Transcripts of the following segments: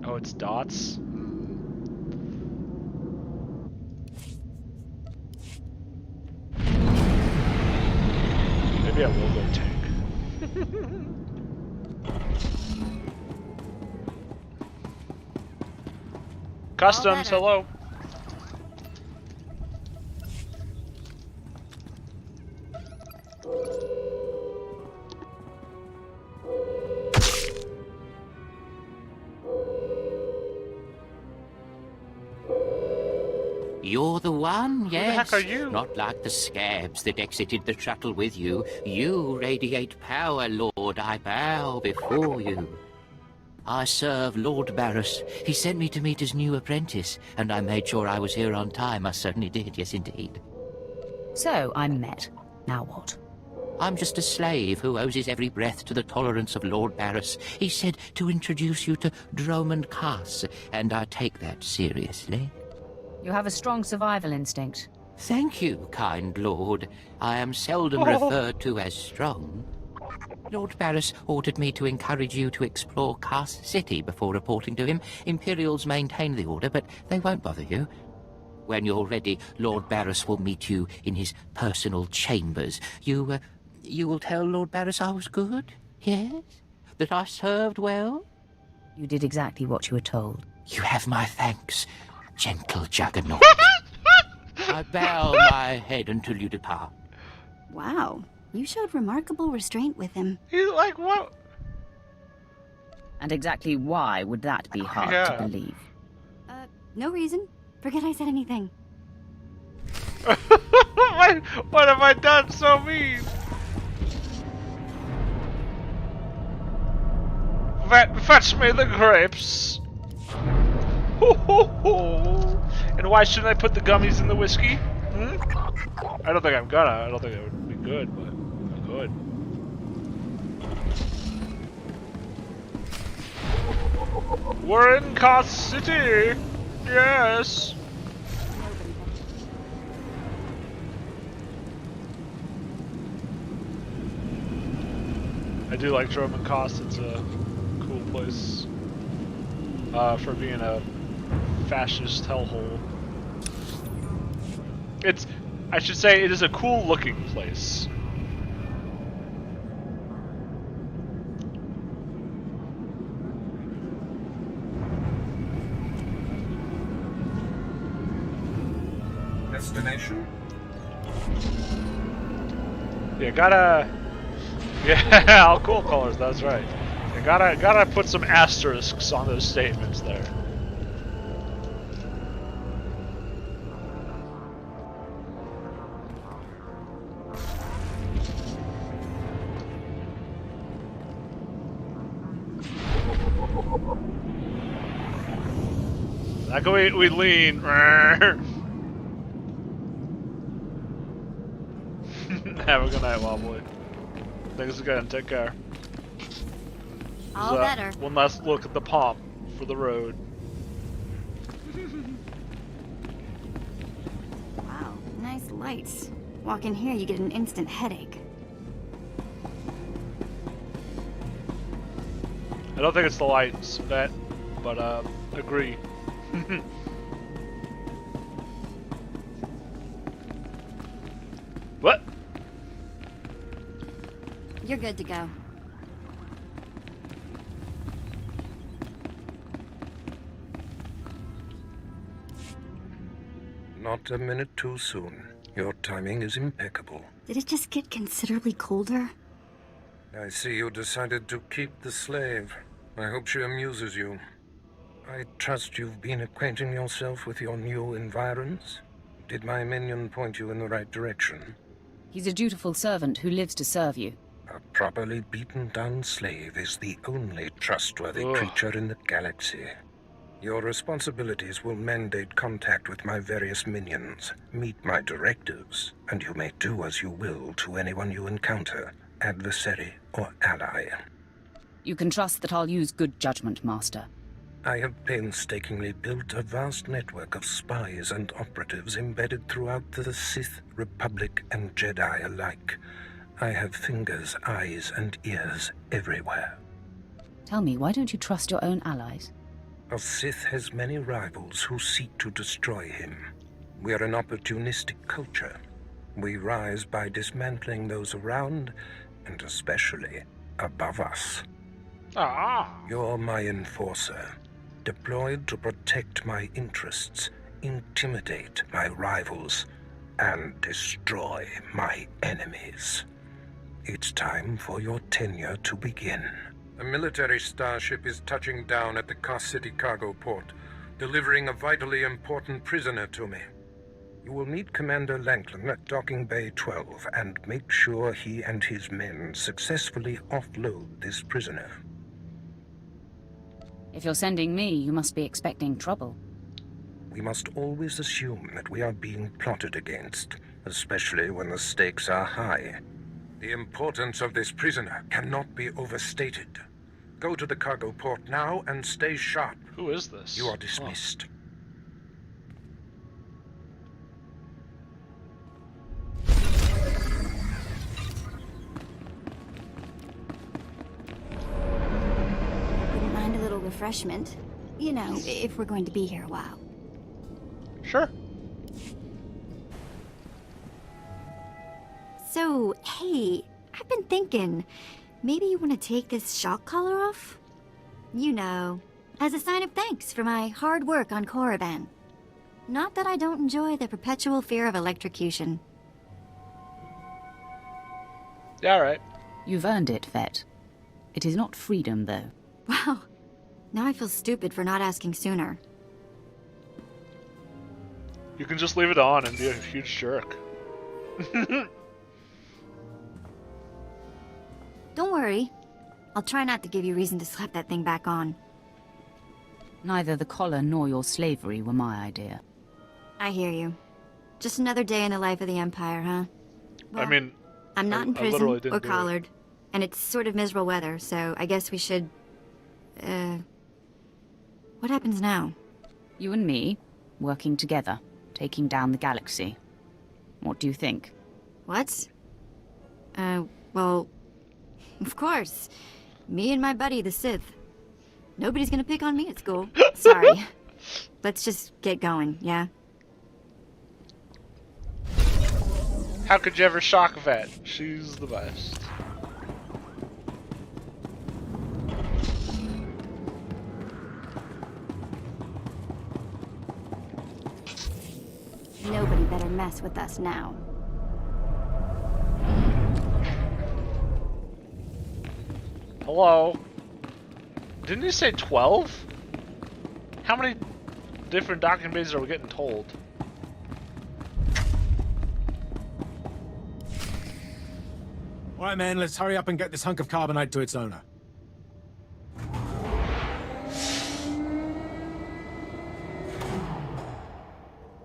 Oh, it's dots? Maybe I will go tank. Customs, hello. You're the one, yes. Who the heck are you? Not like the scabs that exited the shuttle with you. You radiate power, Lord. I bow before you. I serve Lord Baras. He sent me to meet his new apprentice, and I made sure I was here on time. I certainly did, yes indeed. So, I'm met. Now what? I'm just a slave who owes his every breath to the tolerance of Lord Baras. He said to introduce you to Dromund Kaas, and I take that seriously. You have a strong survival instinct. Thank you, kind lord. I am seldom referred to as strong. Lord Baras ordered me to encourage you to explore Kaas City before reporting to him. Imperials maintain the order, but they won't bother you. When you're ready, Lord Baras will meet you in his personal chambers. You will tell Lord Baras I was good? Yes? That I served well? You did exactly what you were told. You have my thanks, gentle juggernaut. I bow my head until you depart. Wow, you showed remarkable restraint with him. He's like, what? And exactly why would that be hard to believe? No reason. Forget I said anything. What have I done so mean? Fetch me the grapes. And why shouldn't I put the gummies in the whiskey? Hmm? I don't think I'm gonna. I don't think it would be good, but I'm good. We're in Kaas City. Yes. I do like Dromund Kaas. It's a cool place for being a fascist hellhole. I should say, it is a cool looking place. Destination? Yeah, gotta... Yeah, all cool colors, that's right. You gotta put some asterisks on those statements there. Like we lean. Have a good night, Wobbly. Thanks again. Take care. All better. One last look at the pomp for the road. Wow, nice lights. Walk in here, you get an instant headache. I don't think it's the lights, but agree. What? You're good to go. Not a minute too soon. Your timing is impeccable. Did it just get considerably colder? I see you decided to keep the slave. I hope she amuses you. I trust you've been acquainting yourself with your new environs? Did my minion point you in the right direction? He's a dutiful servant who lives to serve you. A properly beaten-down slave is the only trustworthy creature in the galaxy. Your responsibilities will mandate contact with my various minions, meet my directives, and you may do as you will to anyone you encounter, adversary or ally. You can trust that I'll use good judgment, Master. I have painstakingly built a vast network of spies and operatives embedded throughout the Sith, Republic, and Jedi alike. I have fingers, eyes, and ears everywhere. Tell me, why don't you trust your own allies? A Sith has many rivals who seek to destroy him. We are an opportunistic culture. We rise by dismantling those around, and especially above us. Ah. You're my enforcer, deployed to protect my interests, intimidate my rivals, and destroy my enemies. It's time for your tenure to begin. A military starship is touching down at the Kaas City cargo port, delivering a vitally important prisoner to me. You will meet Commander Lanklin at Docking Bay 12 and make sure he and his men successfully offload this prisoner. If you're sending me, you must be expecting trouble. We must always assume that we are being plotted against, especially when the stakes are high. The importance of this prisoner cannot be overstated. Go to the cargo port now and stay sharp. Who is this? You are dismissed. Wouldn't mind a little refreshment. You know, if we're going to be here a while. Sure. So, hey, I've been thinking, maybe you want to take this shock collar off? You know, as a sign of thanks for my hard work on Korriban. Not that I don't enjoy the perpetual fear of electrocution. Yeah, alright. You've earned it, Vet. It is not freedom, though. Wow, now I feel stupid for not asking sooner. You can just leave it on and be a huge jerk. Don't worry. I'll try not to give you reason to slap that thing back on. Neither the collar nor your slavery were my idea. I hear you. Just another day in the life of the Empire, huh? Well, I mean, I'm not in I prison literally didn't or do it. collared, and it's sort of miserable weather, so I guess we should... What happens now? You and me, working together, taking down the galaxy. What do you think? What? Well... Of course. Me and my buddy, the Sith. Nobody's gonna pick on me at school. Sorry. Let's just get going, yeah? How could you ever shock Vet? She's the best. Nobody better mess with us now. Hello? Didn't you say 12? How many different docking bases are we getting told? Alright, man, let's hurry up and get this hunk of carbonite to its owner.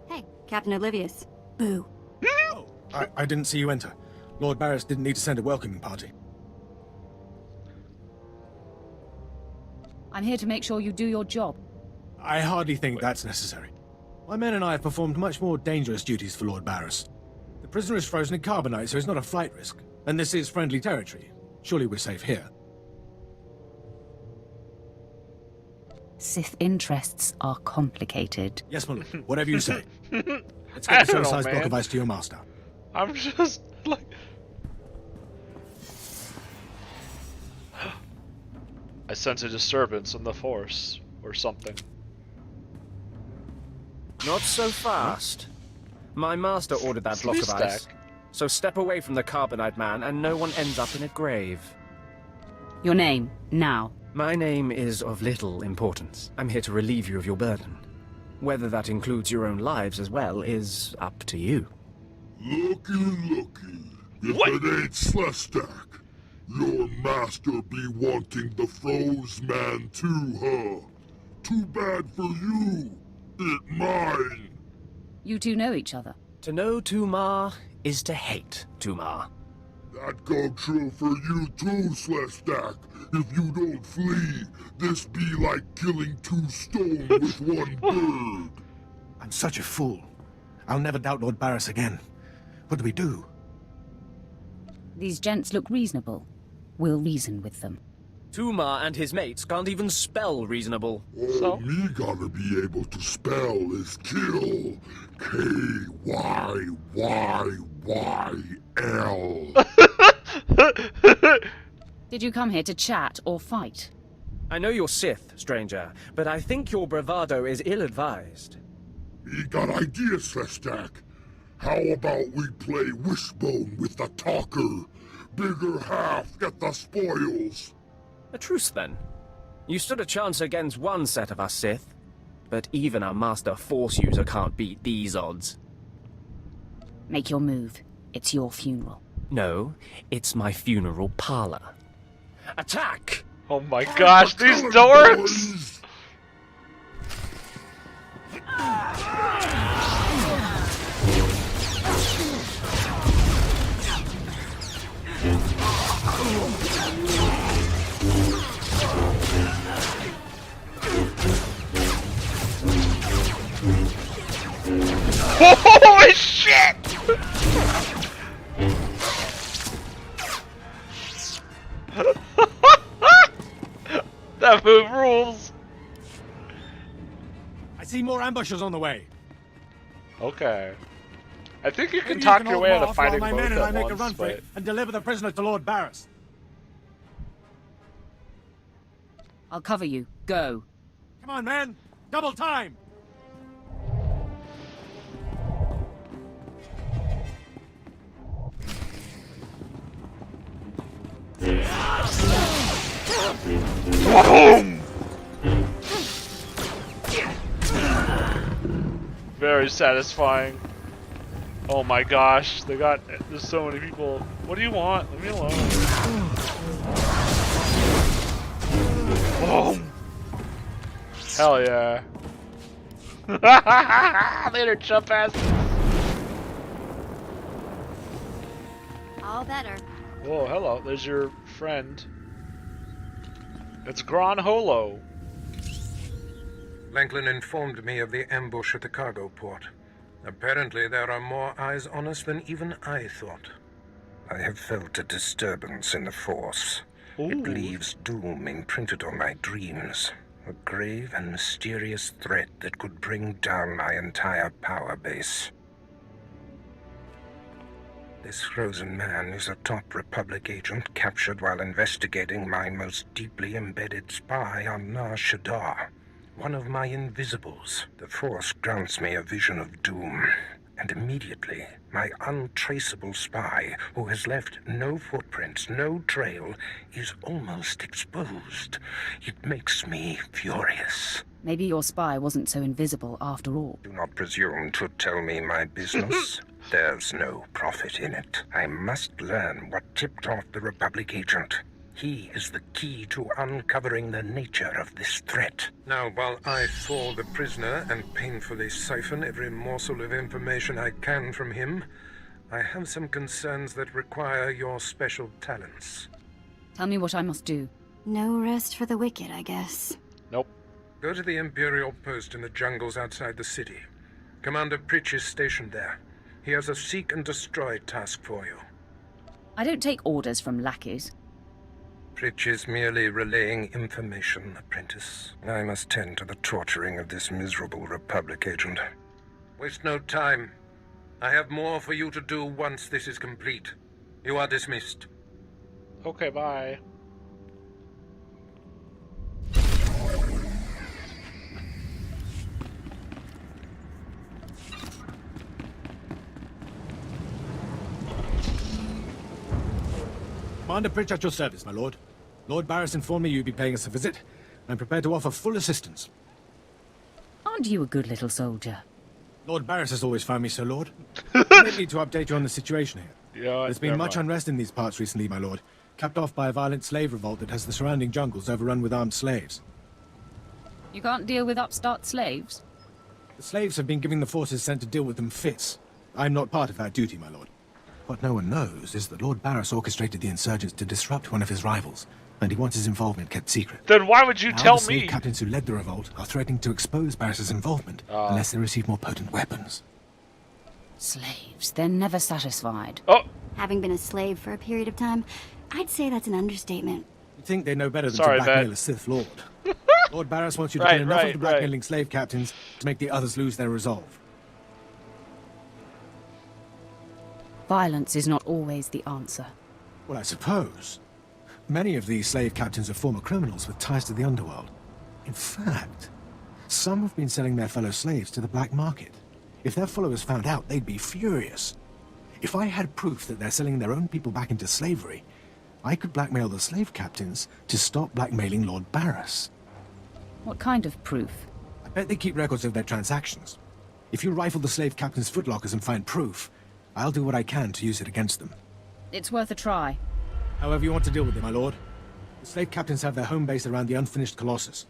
Hey, Captain Oblivious. Boo. Oh, I didn't see you enter. Lord Baras didn't need to send a welcoming party. I'm here to make sure you do your job. I hardly think that's necessary. My men and I have performed much more dangerous duties for Lord Baras. The prisoner is frozen in carbonite, so it's not a flight risk. And this is friendly territory. Surely we're safe here. Sith interests are complicated. Yes, my lord. Whatever you say. Let's I get the don't know, size block man. of ice to your master. I'm just like... I sense a disturbance in the Force, or something. Not so fast. My master ordered that block of ice. So step away from the carbonite man and no one ends up in a grave. Your name, now. My name is of little importance. I'm here to relieve you of your burden. Whether that includes your own lives as well is up to you. Looky. If it ain't Slestak, your master be wanting the froze man too, huh? Too bad for you. It mine. You two know each other. To know Tumar is to hate Tumar. That go true for you too, Slestak. If you don't flee, this be like killing two stones with one bird. I'm such a fool. I'll never doubt Lord Baras again. What do we do? These gents look reasonable. We'll reason with them. Tumar and his mates can't even spell reasonable. All me gotta be able to spell is kill. Kyyyl. Did you come here to chat or fight? I know you're Sith, stranger, but I think your bravado is ill-advised. Me got ideas, Slestack. How about we play wishbone with the talker? Bigger half get the spoils. A truce, then. You stood a chance against one set of us Sith, but even a master Force user can't beat these odds. Make your move. It's your funeral. No, it's my funeral parlor. Attack! Oh my gosh, these dorks! Holy shit! That move rules! I see more ambushes on the way. Okay. I think you can Maybe talk you your hold way out off of while fighting my both men and I at make a once, run for but... it and deliver the prisoner to Lord Baras. I'll cover you. Go. Come on, men! Double time! Boom! Very satisfying. Oh my gosh, there's so many people. What do you want? Leave me alone. Boom! Hell yeah. Later, chump ass. All better. Whoa, hello, there's your friend. It's Gran Holo. Lanklin informed me of the ambush at the cargo port. Apparently there are more eyes on us than even I thought. I have felt a disturbance in the Force. Ooh. It leaves doom imprinted on my dreams. A grave and mysterious threat that could bring down my entire power base. This frozen man is a top Republic agent captured while investigating my most deeply embedded spy on Nar Shaddaa. One of my invisibles. The Force grants me a vision of doom. And immediately, my untraceable spy, who has left no footprints, no trail, is almost exposed. It makes me furious. Maybe your spy wasn't so invisible after all. Do not presume to tell me my business. There's no profit in it. I must learn what tipped off the Republic agent. He is the key to uncovering the nature of this threat. Now, while I thaw the prisoner and painfully siphon every morsel of information I can from him, I have some concerns that require your special talents. Tell me what I must do. No rest for the wicked, I guess. Nope. Go to the Imperial post in the jungles outside the city. Commander Pritch is stationed there. He has a seek and destroy task for you. I don't take orders from lackeys. Pritch is merely relaying information, apprentice. I must tend to the torturing of this miserable Republic agent. Waste no time. I have more for you to do once this is complete. You are dismissed. Okay, bye. Commander Pritch at your service, my lord. Lord Baras informed me you'd be paying us a visit. I'm prepared to offer full assistance. Aren't you a good little soldier? Lord Baras has always found me so, Lord. I need to update you on the situation here. Yeah, There's been much unrest in these parts recently, my lord, capped off by a violent slave revolt that has the surrounding jungles overrun with armed slaves. You can't deal with upstart slaves? The slaves have been giving the forces sent to deal with them fits. I'm not part of that duty, my lord. What no one knows is that Lord Baras orchestrated the insurgents to disrupt one of his rivals, and he wants his involvement kept secret. Then why would you Now tell the slave me? captains who led the revolt are threatening to expose Baras's involvement unless they receive more potent weapons. Slaves, they're never satisfied. Oh, Having been a slave for a period of time, I'd say that's an understatement. You'd think they know better than Sorry, to blackmail man. a Sith Lord. Lord Baras wants you to Right, kill enough right, of the blackmailing slave captains to make the others lose their resolve. Violence is not always the answer. Well, I suppose. Many of these slave captains are former criminals with ties to the underworld. In fact, some have been selling their fellow slaves to the black market. If their followers found out, they'd be furious. If I had proof that they're selling their own people back into slavery, I could blackmail the slave captains to stop blackmailing Lord Baras. What kind of proof? I bet they keep records of their transactions. If you rifle the slave captains' footlockers and find proof, I'll do what I can to use it against them. It's worth a try. However you want to deal with it, my lord. The slave captains have their home base around the unfinished Colossus.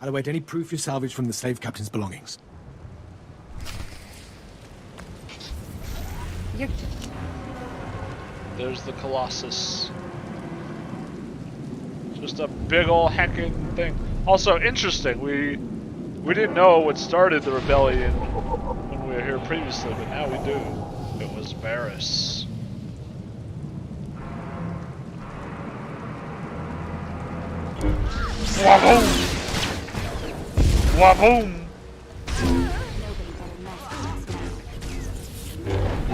I'll await any proof you salvage from the slave captains' belongings. There's the Colossus. Just a big ol' heckin' thing. Also, interesting, we didn't know what started the rebellion when we were here previously, but now we do. It was Baras. Waboom! Waboom!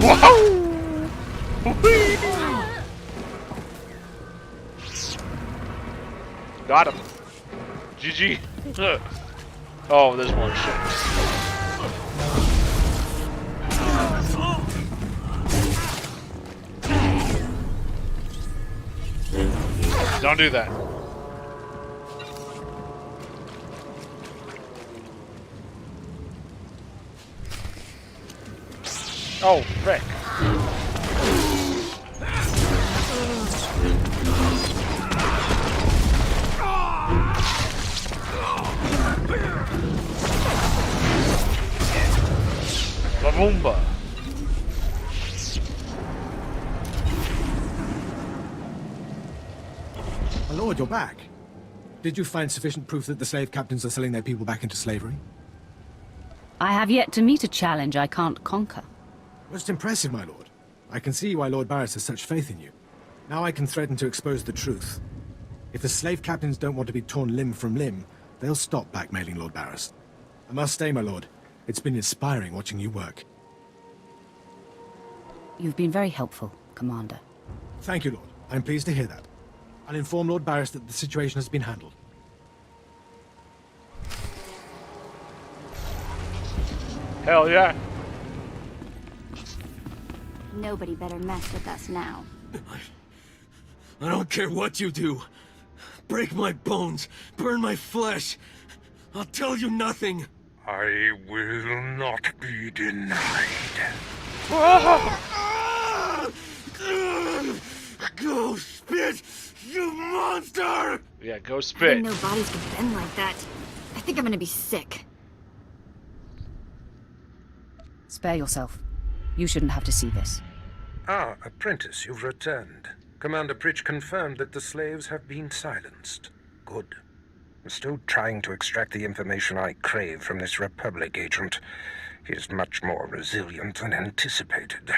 Whoa! Got him. GG. Oh, there's more shit. Don't do that. Oh, frick. Boomba. My lord, you're back. Did you find sufficient proof that the slave captains are selling their people back into slavery? I have yet to meet a challenge I can't conquer. Most impressive, my lord. I can see why Lord Baras has such faith in you. Now I can threaten to expose the truth. If the slave captains don't want to be torn limb from limb, they'll stop blackmailing Lord Baras. I must say, my lord, it's been inspiring watching you work. You've been very helpful, Commander. Thank you, Lord. I'm pleased to hear that. I'll inform Lord Baras that the situation has been handled. Hell yeah. Nobody better mess with us now. I don't care what you do. Break my bones, burn my flesh. I'll tell you nothing. I will not be denied. Go spit, you monster! Yeah, go I spit. didn't know bodies could bend like that. I think I'm gonna be sick. Spare yourself. You shouldn't have to see this. Ah, apprentice, you've returned. Commander Pritch confirmed that the slaves have been silenced. Good. I'm still trying to extract the information I crave from this Republic agent. He is much more resilient than anticipated.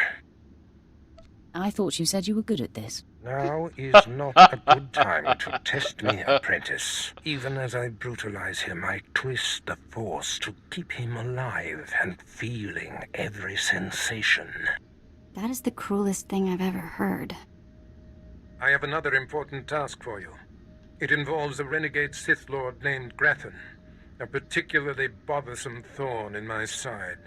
I thought you said you were good at this. Now is not a good time to test me, apprentice. Even as I brutalize him, I twist the Force to keep him alive and feeling every sensation. That is the cruelest thing I've ever heard. I have another important task for you. It involves a renegade Sith Lord named Grathan, a particularly bothersome thorn in my side.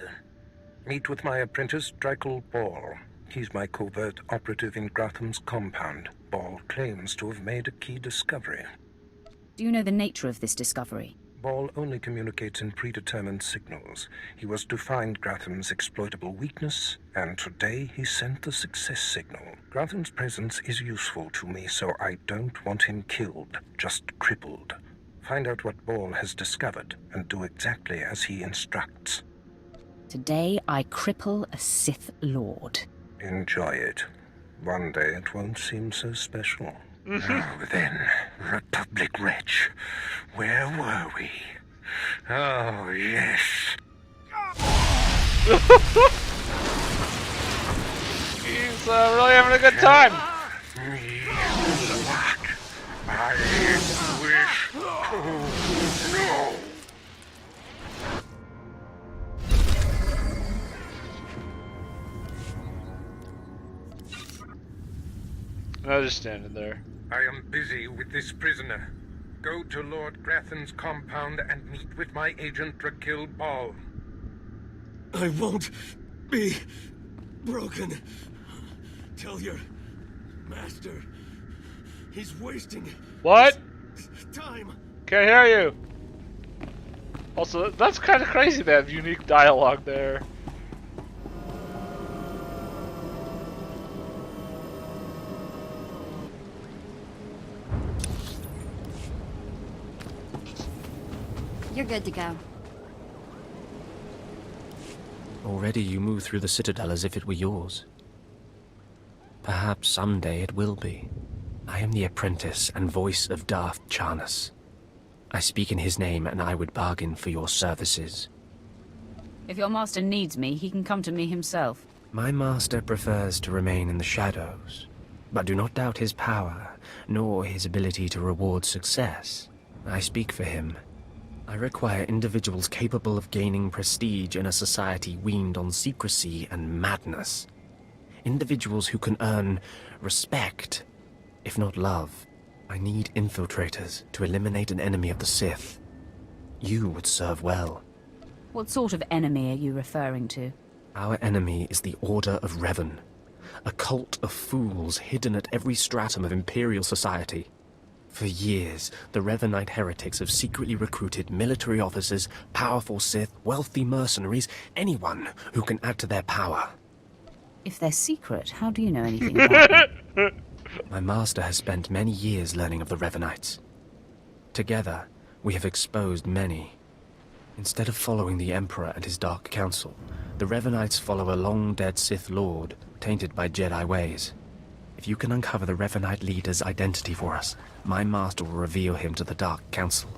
Meet with my apprentice, Drykel Ball. He's my covert operative in Gratham's compound. Ball claims to have made a key discovery. Do you know the nature of this discovery? Ball only communicates in predetermined signals. He was to find Gratham's exploitable weakness, and today he sent the success signal. Gratham's presence is useful to me, so I don't want him killed, just crippled. Find out what Ball has discovered, and do exactly as he instructs. Today I cripple a Sith Lord. Enjoy it. One day it won't seem so special. Now then, Republic wretch, where were we? Oh, yes. He's really having a good time. I wish to know. I'm just standing there. I am busy with this prisoner. Go to Lord Grathan's compound and meet with my agent Drakil Ball. I won't be broken. Tell your master he's wasting What? time. Can't hear you. Also, that's kind of crazy they have unique dialogue there. You're good to go. Already you move through the citadel as if it were yours. Perhaps someday it will be. I am the apprentice and voice of Darth Baras. I speak in his name, and I would bargain for your services. If your master needs me, he can come to me himself. My master prefers to remain in the shadows, but do not doubt his power, nor his ability to reward success. I speak for him. I require individuals capable of gaining prestige in a society weaned on secrecy and madness. Individuals who can earn respect, if not love. I need infiltrators to eliminate an enemy of the Sith. You would serve well. What sort of enemy are you referring to? Our enemy is the Order of Revan, a cult of fools hidden at every stratum of Imperial society. For years, the Revanite heretics have secretly recruited military officers, powerful Sith, wealthy mercenaries, anyone who can add to their power. If they're secret, how do you know anything about them? My master has spent many years learning of the Revanites. Together, we have exposed many. Instead of following the Emperor and his Dark Council, the Revanites follow a long-dead Sith Lord, tainted by Jedi ways. If you can uncover the Revanite leader's identity for us, my master will reveal him to the Dark Council.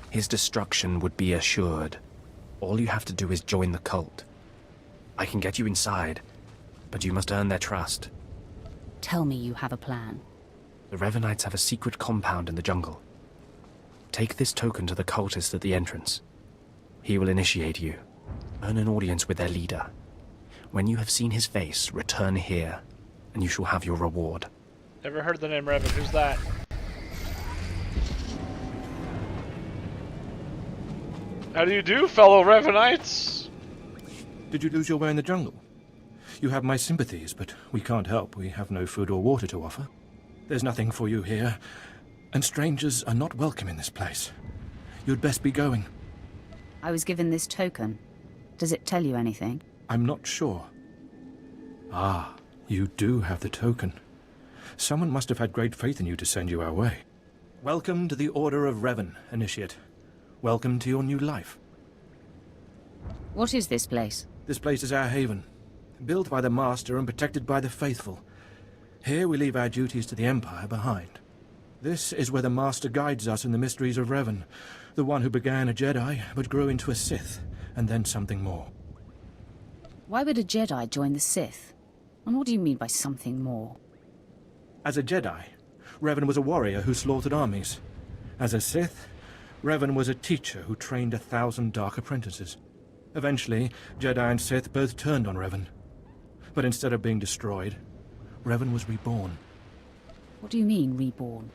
His destruction would be assured. All you have to do is join the cult. I can get you inside, but you must earn their trust. Tell me you have a plan. The Revanites have a secret compound in the jungle. Take this token to the cultist at the entrance. He will initiate you. Earn an audience with their leader. When you have seen his face, return here, and you shall have your reward. Never heard the name Revan. Who's that? How do you do, fellow Revanites? Did you lose your way in the jungle? You have my sympathies, but we can't help. We have no food or water to offer. There's nothing for you here, and strangers are not welcome in this place. You'd best be going. I was given this token. Does it tell you anything? I'm not sure. Ah, you do have the token. Someone must have had great faith in you to send you our way. Welcome to the Order of Revan, Initiate. Welcome to your new life. What is this place? This place is our haven, built by the Master and protected by the faithful. Here we leave our duties to the Empire behind. This is where the Master guides us in the mysteries of Revan, the one who began a Jedi but grew into a Sith, and then something more. Why would a Jedi join the Sith? And what do you mean by something more? As a Jedi, Revan was a warrior who slaughtered armies. As a Sith, Revan was a teacher who trained 1,000 dark apprentices. Eventually, Jedi and Sith both turned on Revan. But instead of being destroyed, Revan was reborn. What do you mean, reborn?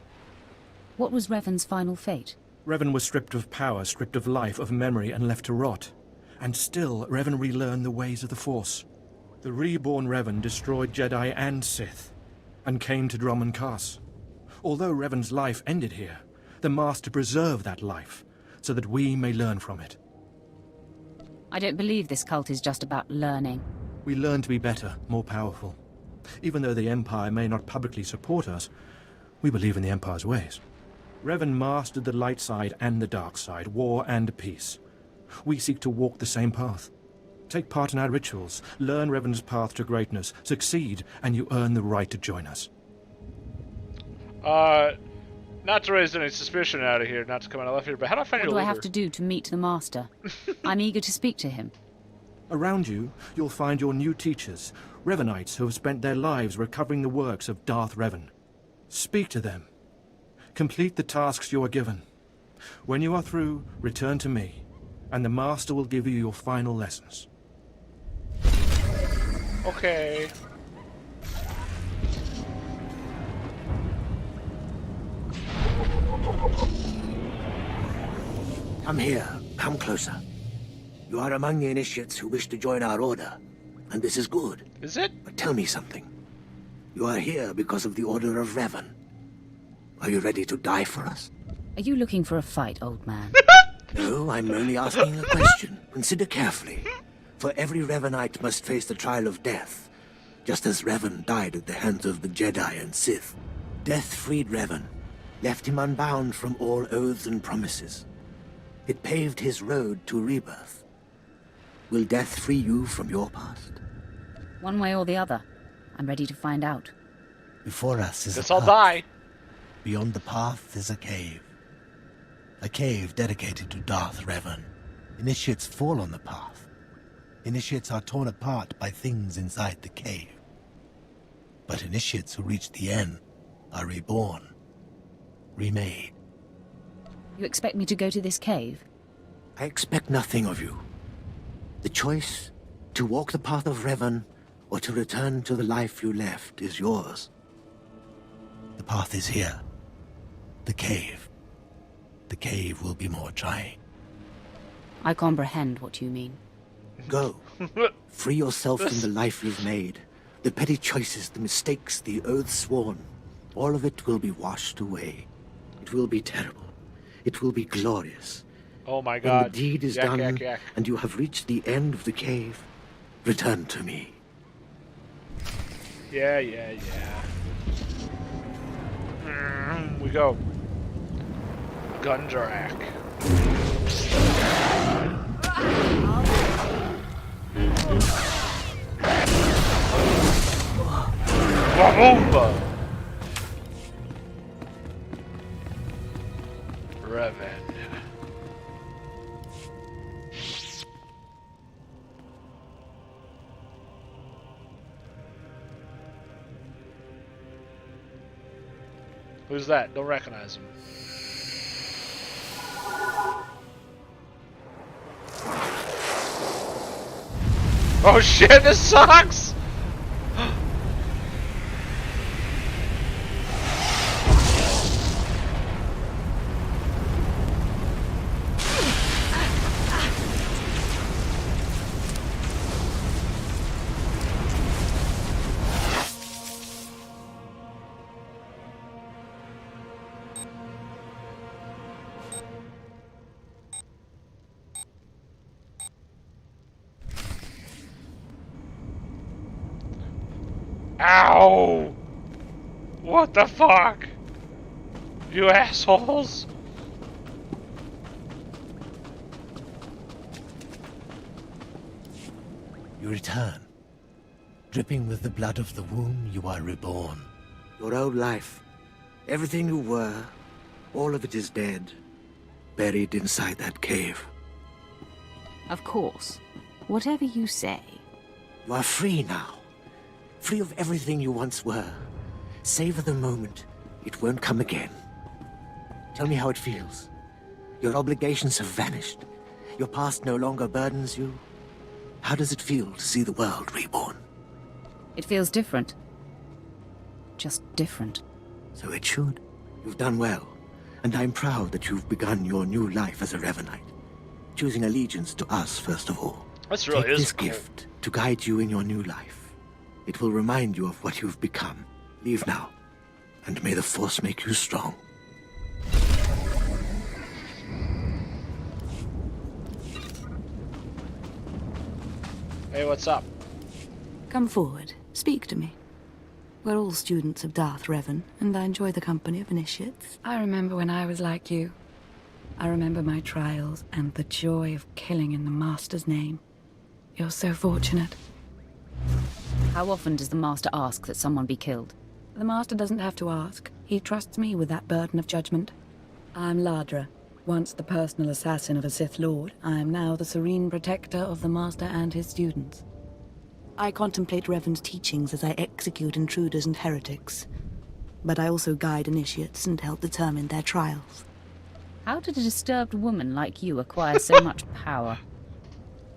What was Revan's final fate? Revan was stripped of power, stripped of life, of memory, and left to rot. And still, Revan relearned the ways of the Force. The reborn Revan destroyed Jedi and Sith, and came to Dromund Kaas. Although Revan's life ended here, the Master preserved that life, so that we may learn from it. I don't believe this cult is just about learning. We learn to be better, more powerful. Even though the Empire may not publicly support us, we believe in the Empire's ways. Revan mastered the light side and the dark side, war and peace. We seek to walk the same path. Take part in our rituals, learn Revan's path to greatness, succeed, and you earn the right to join us. Not to raise any suspicion out of here, not to come out of left here, but how do I find your What do I leader? have to do to meet the Master? I'm eager to speak to him. Around you, you'll find your new teachers, Revanites who have spent their lives recovering the works of Darth Revan. Speak to them. Complete the tasks you are given. When you are through, return to me, and the Master will give you your final lessons. Okay. Come here. Come closer. You are among the initiates who wish to join our order, and this is good. Is it? But tell me something. You are here because of the Order of Revan. Are you ready to die for us? Are you looking for a fight, old man? No, I'm only asking a question. Consider carefully. For every Revanite must face the trial of death, just as Revan died at the hands of the Jedi and Sith. Death freed Revan, left him unbound from all oaths and promises. It paved his road to rebirth. Will death free you from your past? One way or the other. I'm ready to find out. Before us is Guess a I'll path. die. Beyond the path is a cave. A cave dedicated to Darth Revan. Initiates fall on the path. Initiates are torn apart by things inside the cave. But initiates who reach the end are reborn, remade. You expect me to go to this cave? I expect nothing of you. The choice to walk the path of Revan or to return to the life you left is yours. The path is here. The cave. The cave will be more trying. I comprehend what you mean. Go. Free yourself from the life you've made. The petty choices, the mistakes, the oaths sworn. All of it will be washed away. It will be terrible. It will be glorious. Oh my When god. the deed is Yak, done yak, yak. and you have reached the end of the cave, return to me. Yeah. We go. Gundrak. Wahumba! Revan. Who's that? Don't recognize him. Oh shit, this sucks! Ow! What the fuck? You assholes! You return. Dripping with the blood of the womb, you are reborn. Your old life, everything you were, all of it is dead, buried inside that cave. Of course. Whatever you say. You are free now. Free of everything you once were. Savor the moment. It won't come again. Tell me how it feels. Your obligations have vanished. Your past no longer burdens you. How does it feel to see the world reborn? It feels different. Just different. So it should. You've done well. And I'm proud that you've begun your new life as a Revanite. Choosing allegiance to us first of all. This really Take is this cool. gift to guide you in your new life. It will remind you of what you've become. Leave now, and may the Force make you strong. Hey, what's up? Come forward. Speak to me. We're all students of Darth Revan, and I enjoy the company of initiates. I remember when I was like you. I remember my trials and the joy of killing in the Master's name. You're so fortunate. How often does the Master ask that someone be killed? The Master doesn't have to ask. He trusts me with that burden of judgment. I'm Ladra. Once the personal assassin of a Sith Lord, I am now the serene protector of the Master and his students. I contemplate Revan's teachings as I execute intruders and heretics. but I also guide initiates and help determine their trials. How did a disturbed woman like you acquire so much power?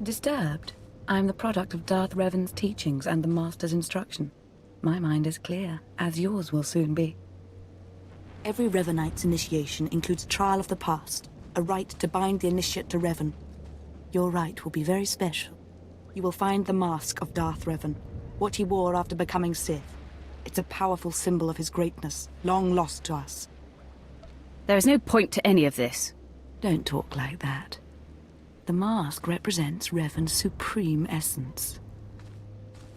Disturbed? I'm the product of Darth Revan's teachings and the Master's instruction. My mind is clear, as yours will soon be. Every Revanite's initiation includes a trial of the past, a rite to bind the initiate to Revan. Your rite will be very special. You will find the mask of Darth Revan, what he wore after becoming Sith. It's a powerful symbol of his greatness, long lost to us. There is no point to any of this. Don't talk like that. The mask represents Revan's supreme essence.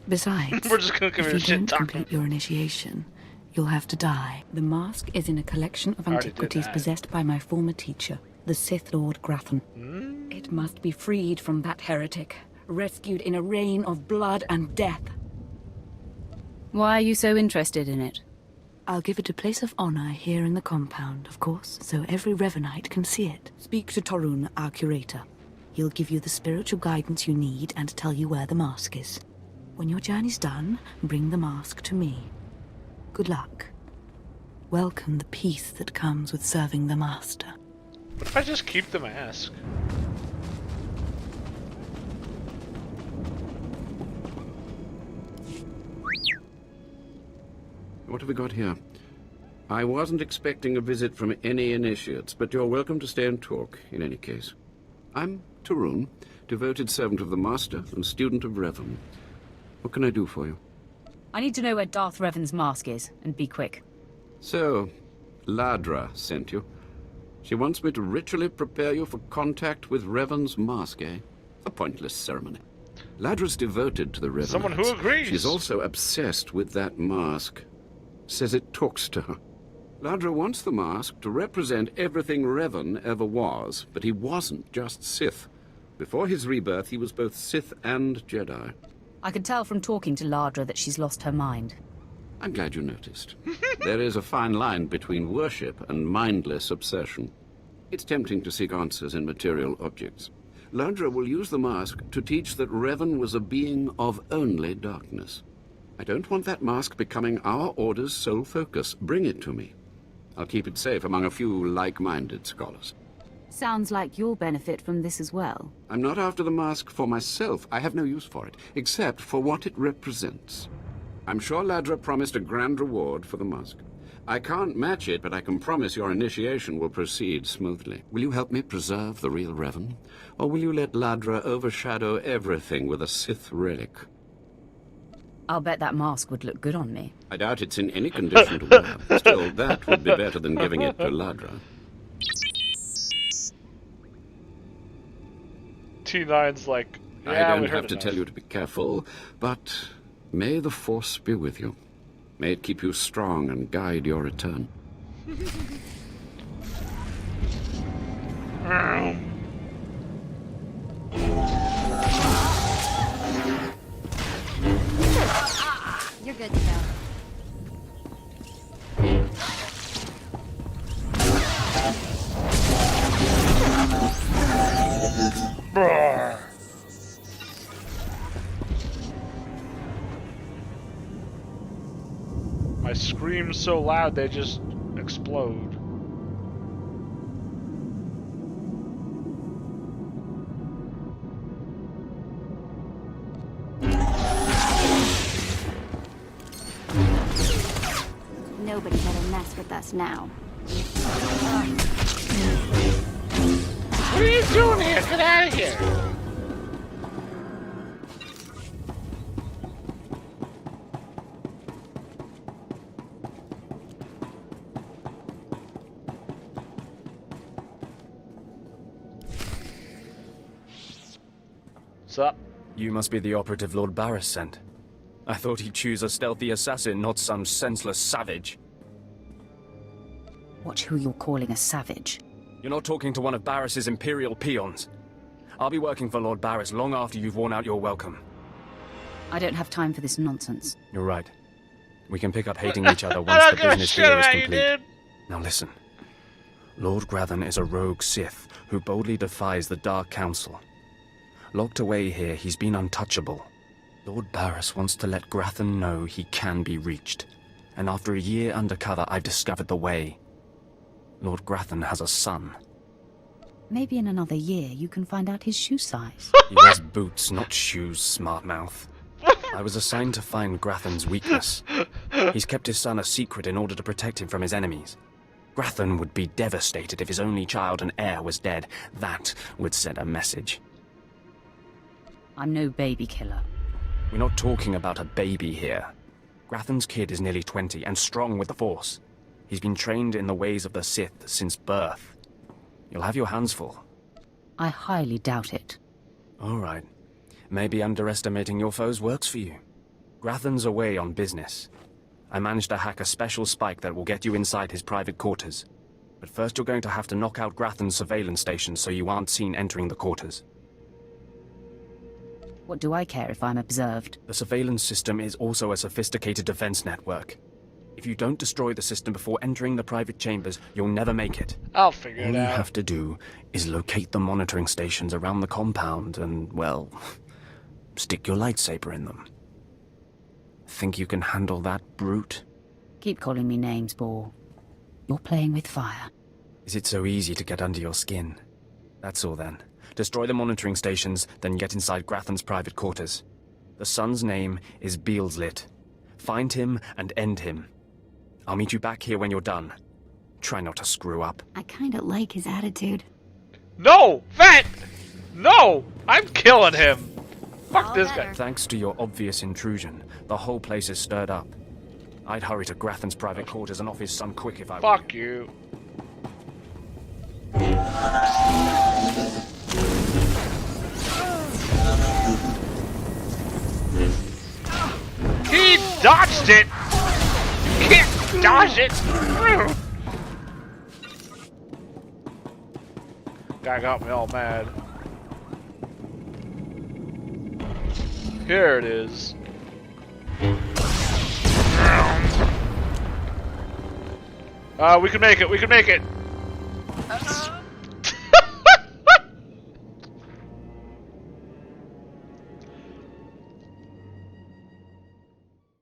Besides, We're just gonna give if you you shit don't talking. complete your initiation, you'll have to die. The mask is in a collection of Already did antiquities that. possessed by my former teacher, the Sith Lord Grathan. It must be freed from that heretic, rescued in a rain of blood and death. Why are you so interested in it? I'll give it a place of honor here in the compound, of course, so every Revanite can see it. Speak to Torun, our curator. He'll give you the spiritual guidance you need and tell you where the mask is. When your journey's done, bring the mask to me. Good luck. Welcome the peace that comes with serving the Master. What if I just keep the mask? What have we got here? I wasn't expecting a visit from any initiates, but you're welcome to stay and talk, in any case. I'm Torun, devoted servant of the Master and student of Revan. What can I do for you? I need to know where Darth Revan's mask is, and be quick. So, Ladra sent you. She wants me to ritually prepare you for contact with Revan's mask, eh? A pointless ceremony. Ladra's devoted to the Revan. Someone who agrees. She's also obsessed with that mask. Says it talks to her. Ladra wants the mask to represent everything Revan ever was, but he wasn't just Sith. Before his rebirth, he was both Sith and Jedi. I can tell from talking to Ladra that she's lost her mind. I'm glad you noticed. There is a fine line between worship and mindless obsession. It's tempting to seek answers in material objects. Ladra will use the mask to teach that Revan was a being of only darkness. I don't want that mask becoming our Order's sole focus. Bring it to me. I'll keep it safe among a few like-minded scholars. Sounds like you'll benefit from this as well. I'm not after the mask for myself. I have no use for it, except for what it represents. I'm sure Ladra promised a grand reward for the mask. I can't match it, but I can promise your initiation will proceed smoothly. Will you help me preserve the real Revan? Or will you let Ladra overshadow everything with a Sith relic? I'll bet that mask would look good on me. I doubt it's in any condition to wear. Still, that would be better than giving it to Ladra. T9's like, yeah, I we don't heard have to enough. tell you to be careful, but may the Force be with you. May it keep you strong and guide your return. You're good to go. Brrr. My scream's so loud they just explode. Nobody better mess with us now. What are you doing here? Get out of here! What's up? You must be the operative Lord Baras sent. I thought he'd choose a stealthy assassin, not some senseless savage. Watch who you're calling a savage. You're not talking to one of Barras's Imperial peons. I'll be working for Lord Baras long after you've worn out your welcome. I don't have time for this nonsense. You're right. We can pick up hating each other I once don't the give a business shit deal is about you, complete. dude. Now listen. Lord Grathan is a rogue Sith who boldly defies the Dark Council. Locked away here, he's been untouchable. Lord Baras wants to let Grathan know he can be reached. And after a year undercover, I've discovered the way. Lord Grathan has a son. Maybe in another year you can find out his shoe size. He wears boots, not shoes, smart mouth. I was assigned to find Grathan's weakness. He's kept his son a secret in order to protect him from his enemies. Grathan would be devastated if his only child and heir was dead. That would send a message. I'm no baby killer. We're not talking about a baby here. Grathan's kid is nearly 20 and strong with the Force. He's been trained in the ways of the Sith since birth. You'll have your hands full. I highly doubt it. All right. Maybe underestimating your foes works for you. Grathan's away on business. I managed to hack a special spike that will get you inside his private quarters. But first you're going to have to knock out Grathan's surveillance station so you aren't seen entering the quarters. What do I care if I'm observed? The surveillance system is also a sophisticated defense network. If you don't destroy the system before entering the private chambers, you'll never make it. I'll figure it out. All you have to do is locate the monitoring stations around the compound and, well, stick your lightsaber in them. Think you can handle that, brute? Keep calling me names, Boar. You're playing with fire. Is it so easy to get under your skin? That's all then. Destroy the monitoring stations, then get inside Grathan's private quarters. The son's name is Beelslit. Find him and end him. I'll meet you back here when you're done. Try not to screw up. I kinda like his attitude. No! Vet! No! I'm killing him! Fuck this guy. Thanks to your obvious intrusion, the whole place is stirred up. I'd hurry to Grathan's private quarters and off his son quick if I were you. Fuck you. He dodged it! You can't dodge it! Guy got me all mad. Here it is. We can make it, we can make it!